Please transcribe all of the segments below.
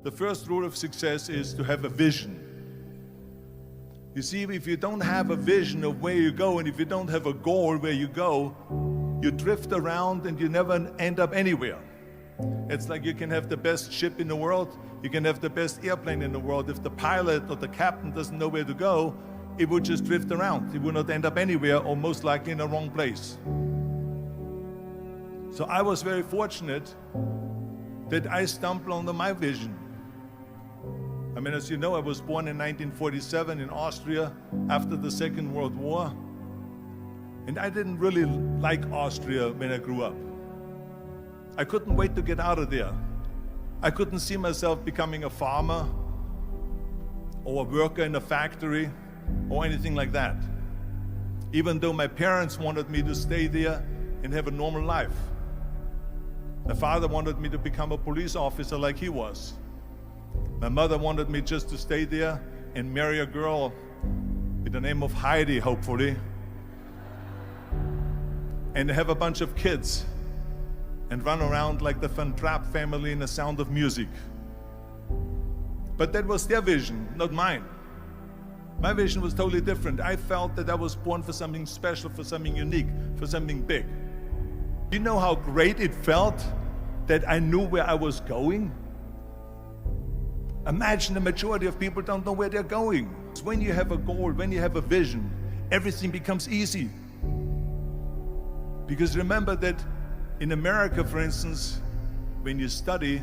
The first rule of success is to have a vision. You see, if you don't have a vision of where you go, and if you don't have a goal where you go, you drift around and you never end up anywhere. It's like you can have the best ship in the world, you can have the best airplane in the world. If the pilot or the captain doesn't know where to go, it would just drift around. It would not end up anywhere, or most likely in the wrong place. So I was very fortunate that I stumbled onto my vision. I mean, as you know, I was born in 1947 in Austria after the Second World War. And I didn't really like Austria when I grew up. I couldn't wait to get out of there. I couldn't see myself becoming a farmer or a worker in a factory or anything like that, even though my parents wanted me to stay there and have a normal life. My father wanted me to become a police officer like he was. My mother wanted me just to stay there and marry a girl with the name of Heidi, hopefully, and have a bunch of kids and run around like the Van Trapp family in The Sound of Music. But that was their vision, not mine. My vision was totally different. I felt that I was born for something special, for something unique, for something big. You know how great it felt that I knew where I was going? Imagine the majority of people don't know where they're going. When you have a goal, when you have a vision, everything becomes easy. Because remember that in America, for instance, when you study,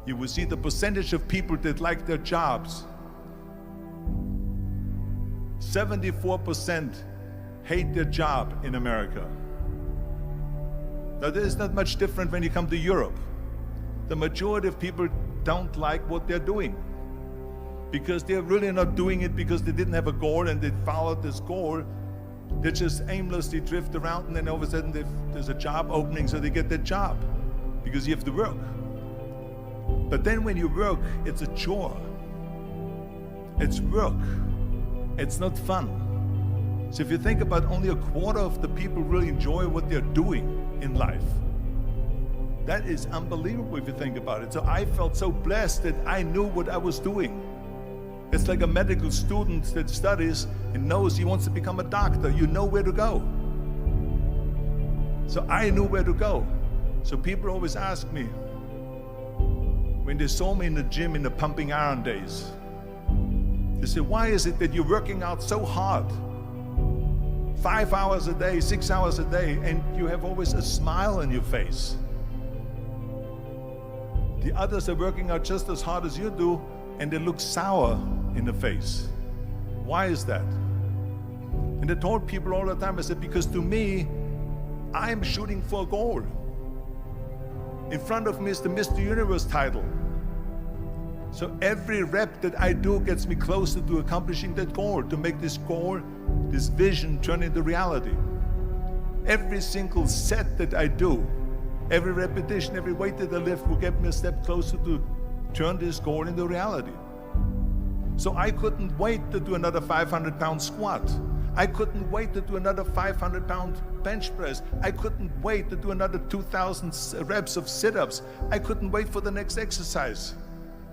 you will see the percentage of people that like their jobs. 74% hate their job in America. Now, there is not much different when you come to Europe. The majority of people don't like what they're doing because they're really not doing it because they didn't have a goal and they followed this goal. They just aimlessly drift around, and then all of a sudden there's a job opening, so they get that job because you have to work. But then when you work, it's a chore. It's work. It's not fun. So if you think about, only a quarter of the people really enjoy what they're doing in life. That is unbelievable if you think about it. So I felt so blessed that I knew what I was doing. It's like a medical student that studies and knows he wants to become a doctor. You know where to go. So I knew where to go. So people always ask me, when they saw me in the gym in the pumping iron days, they say, why is it that you're working out so hard? 5 hours a day, 6 hours a day, and you have always a smile on your face. The others are working out just as hard as you do, and they look sour in the face. Why is that? And I told people all the time, I said, because to me, I'm shooting for a goal. In front of me is the Mr. Universe title. So every rep that I do gets me closer to accomplishing that goal, to make this goal, this vision turn into reality. Every single set that I do, every repetition, every weight that I lift will get me a step closer to turn this goal into reality. So I couldn't wait to do another 500-pound squat. I couldn't wait to do another 500-pound bench press. I couldn't wait to do another 2,000 reps of sit-ups. I couldn't wait for the next exercise,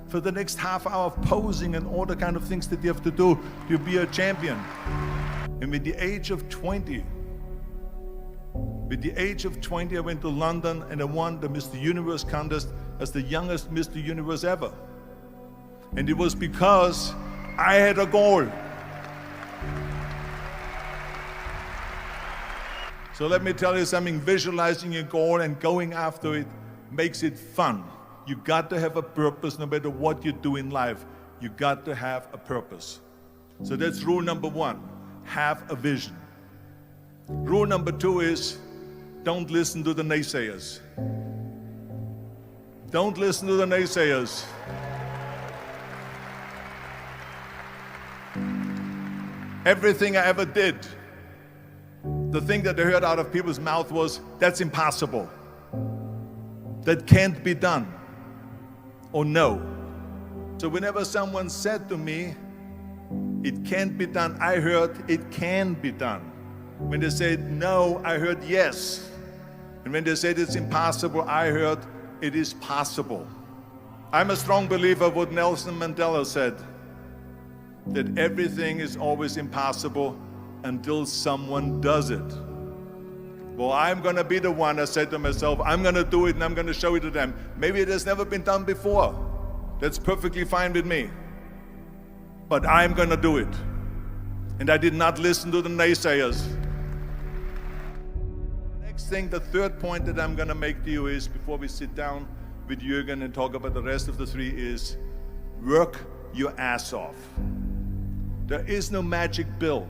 for the next half hour of posing and all the kind of things that you have to do to be a champion. And with the age of 20, I went to London and I won the Mr. Universe contest as the youngest Mr. Universe ever. And it was because I had a goal. So let me tell you something, visualizing a goal and going after it makes it fun. You got to have a purpose no matter what you do in life. You got to have a purpose. So that's rule number one, have a vision. Rule number two is, don't listen to the naysayers. Don't listen to the naysayers. Everything I ever did, the thing that I heard out of people's mouth was, that's impossible. That can't be done. Or no. So whenever someone said to me, it can't be done, I heard, it can be done. When they said no, I heard yes. And when they said it's impossible, I heard, it is possible. I'm a strong believer of what Nelson Mandela said, that everything is always impossible until someone does it. Well, I'm going to be the one, I said to myself, I'm going to do it and I'm going to show it to them. Maybe it has never been done before. That's perfectly fine with me. But I'm going to do it. And I did not listen to the naysayers. The next thing, the third point that I'm going to make to you is, before we sit down with Jürgen and talk about the rest of the three, is work your ass off. There is no magic pill.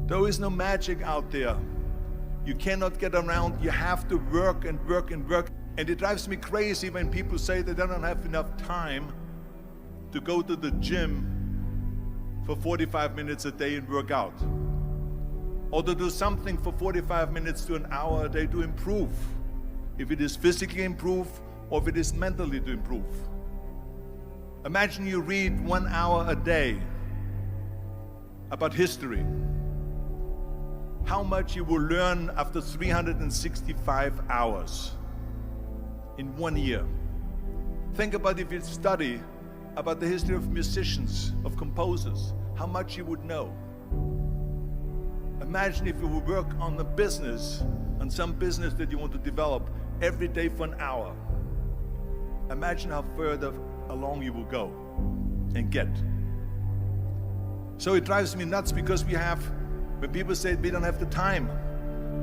There is no magic out there. You cannot get around. You have to work and work and work. And it drives me crazy when people say that they don't have enough time to go to the gym for 45 minutes a day and work out. Or to do something for 45 minutes to an hour a day to improve. If it is physically improve or if it is mentally to improve. Imagine you read 1 hour a day about history. How much you will learn after 365 hours in 1 year. Think about if you study about the history of musicians, of composers, how much you would know. Imagine if you would work on a business, on some business that you want to develop every day for an hour. Imagine how further along you will go and get. So it drives me nuts because when people say we don't have the time,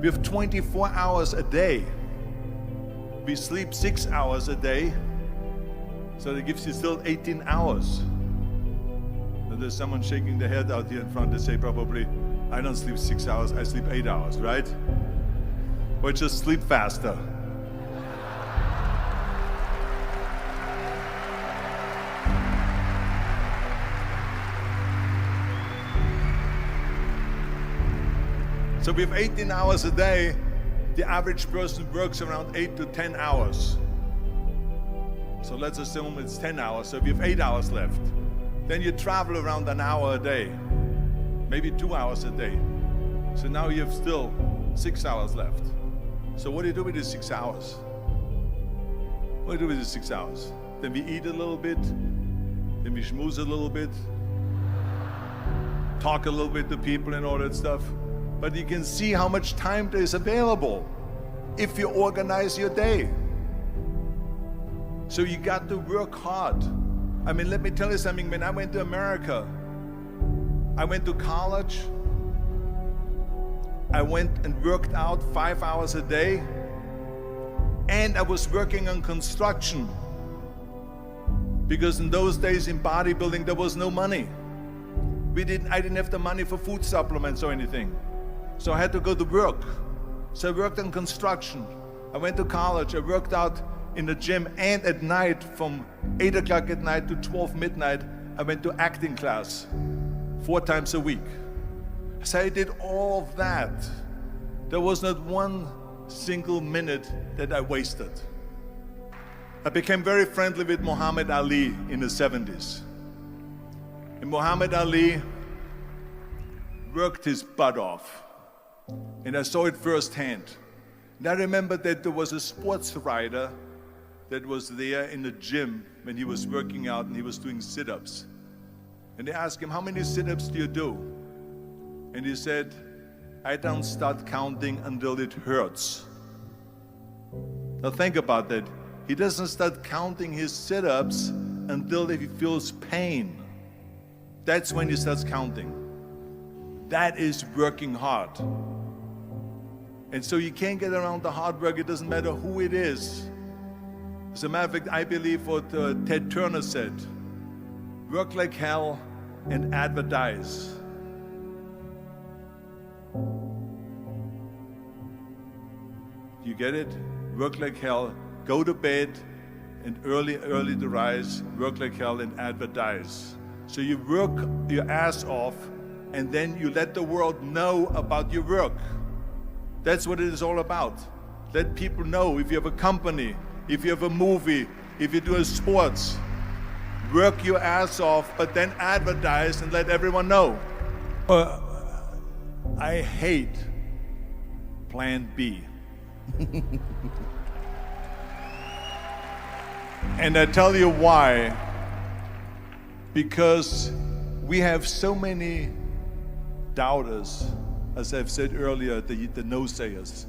we have 24 hours a day. We sleep 6 hours a day, so that gives you still 18 hours. So there's someone shaking their head out here in front. They say probably, I don't sleep 6 hours, I sleep 8 hours, right? Or just sleep faster. So we have 18 hours a day. The average person works around 8 to 10 hours. So let's assume it's 10 hours, so we have 8 hours left. Then you travel around an hour a day, maybe 2 hours a day. So now you have still 6 hours left. So what do you do with these 6 hours? What do you do with these 6 hours? Then we eat a little bit, then we schmooze a little bit, talk a little bit to people and all that stuff. But you can see how much time there is available if you organize your day. So you got to work hard. I mean, let me tell you something. When I went to America, I went to college. I went and worked out 5 hours a day. And I was working on construction. Because in those days in bodybuilding, there was no money. I didn't have the money for food supplements or anything. So I had to go to work. So I worked on construction. I went to college. I worked out in the gym, and at night from 8 o'clock at night to 12 midnight, I went to acting class 4 times a week. So I did all of that. There was not one single minute that I wasted. I became very friendly with Muhammad Ali in the 70s. And Muhammad Ali worked his butt off. And I saw it firsthand. And I remember that there was a sports writer that was there in the gym when he was working out and he was doing sit-ups. And they asked him, how many sit-ups do you do? And he said, I don't start counting until it hurts. Now think about that. He doesn't start counting his sit-ups until he feels pain. That's when he starts counting. That is working hard. And so you can't get around the hard work. It doesn't matter who it is. As a matter of fact, I believe what Ted Turner said, work like hell and advertise. You get it? Work like hell, go to bed, and early to rise, work like hell and advertise. So you work your ass off, and then you let the world know about your work. That's what it is all about. Let people know. If you have a company, if you have a movie, if you do a sports, work your ass off, but then advertise and let everyone know. I hate Plan B. And I tell you why. Because we have so many doubters, as I've said earlier, the no-sayers.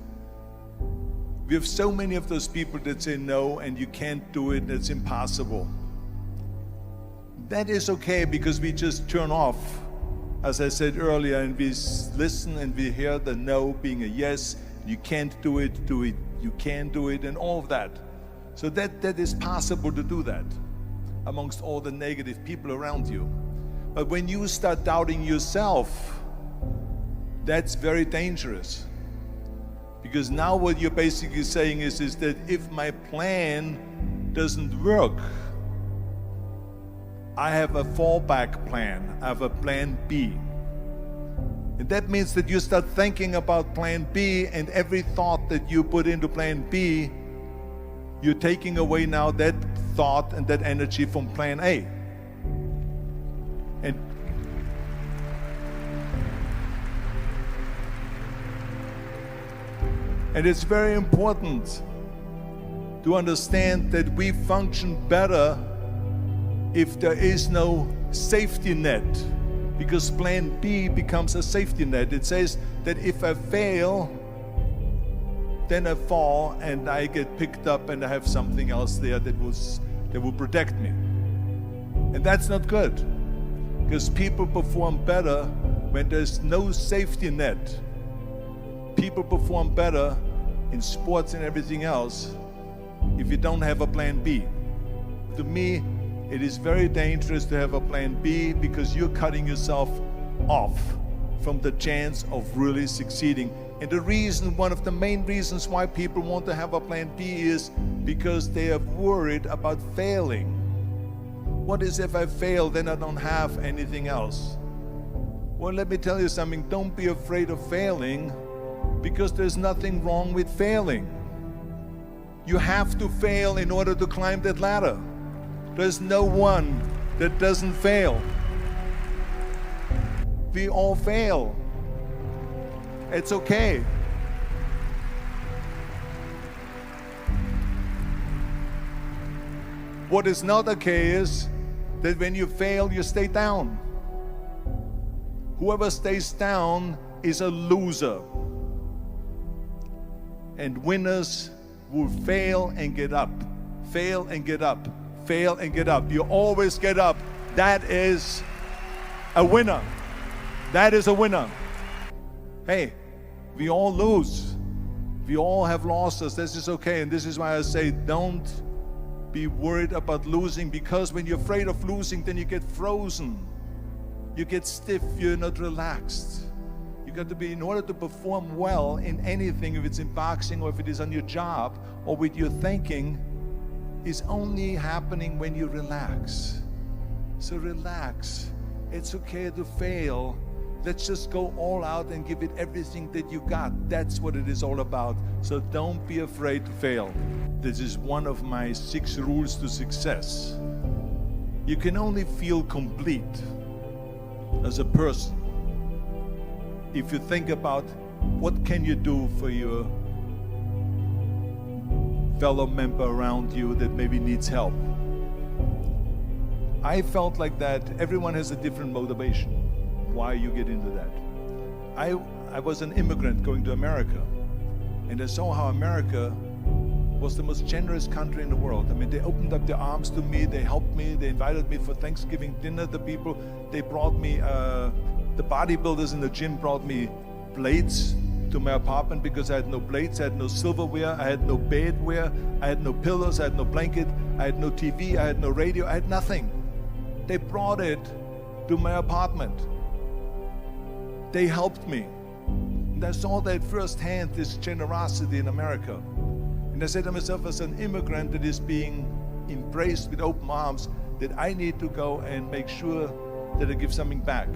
We have so many of those people that say no, and you can't do it, it's impossible. That is okay, because we just turn off, as I said earlier, and we listen and we hear the no being a yes. You can't do it, you can do it, and all of that. So that is possible to do that amongst all the negative people around you. But when you start doubting yourself, that's very dangerous. Because now what you're basically saying is that if my plan doesn't work, I have a fallback plan, I have a plan B. And that means that you start thinking about plan B, and every thought that you put into plan B, you're taking away now that thought and that energy from plan A. And it's very important to understand that we function better if there is no safety net, because plan B becomes a safety net. It says that if I fail, then I fall and I get picked up and I have something else there that will protect me. And that's not good, because people perform better when there's no safety net. People perform better in sports and everything else if you don't have a plan B. To me, it is very dangerous to have a plan B, because you're cutting yourself off from the chance of really succeeding. And the reason, one of the main reasons why people want to have a plan B is because they are worried about failing. What is if I fail, then I don't have anything else? Well, let me tell you something. Don't be afraid of failing, because there's nothing wrong with failing. You have to fail in order to climb that ladder. There's no one that doesn't fail. We all fail. It's okay. What is not okay is that when you fail, you stay down. Whoever stays down is a loser. And winners will fail and get up, fail and get up, fail and get up. You always get up. That is a winner. That is a winner. Hey, we all lose. We all have losses. This is okay. And this is why I say don't be worried about losing, because when you're afraid of losing, then you get frozen. You get stiff. You're not relaxed. You got to be, in order to perform well in anything, if it's in boxing or if it is on your job or with your thinking, is only happening when you relax. So relax. It's okay to fail. Let's just go all out and give it everything that you got. That's what it is all about. So don't be afraid to fail. This is one of my 6 rules to success. You can only feel complete as a person if you think about what can you do for your fellow member around you that maybe needs help. I felt like that. Everyone has a different motivation why you get into that. I was an immigrant going to America, and I saw how America was the most generous country in the world. I mean, they opened up their arms to me, they helped me, they invited me for Thanksgiving dinner. The people, they brought me, the bodybuilders in the gym brought me plates to my apartment because I had no plates, I had no silverware, I had no bedware, I had no pillows, I had no blanket, I had no TV, I had no radio, I had nothing. They brought it to my apartment. They helped me. And I saw that firsthand, this generosity in America. And I said to myself, as an immigrant that is being embraced with open arms, that I need to go and make sure that I give something back.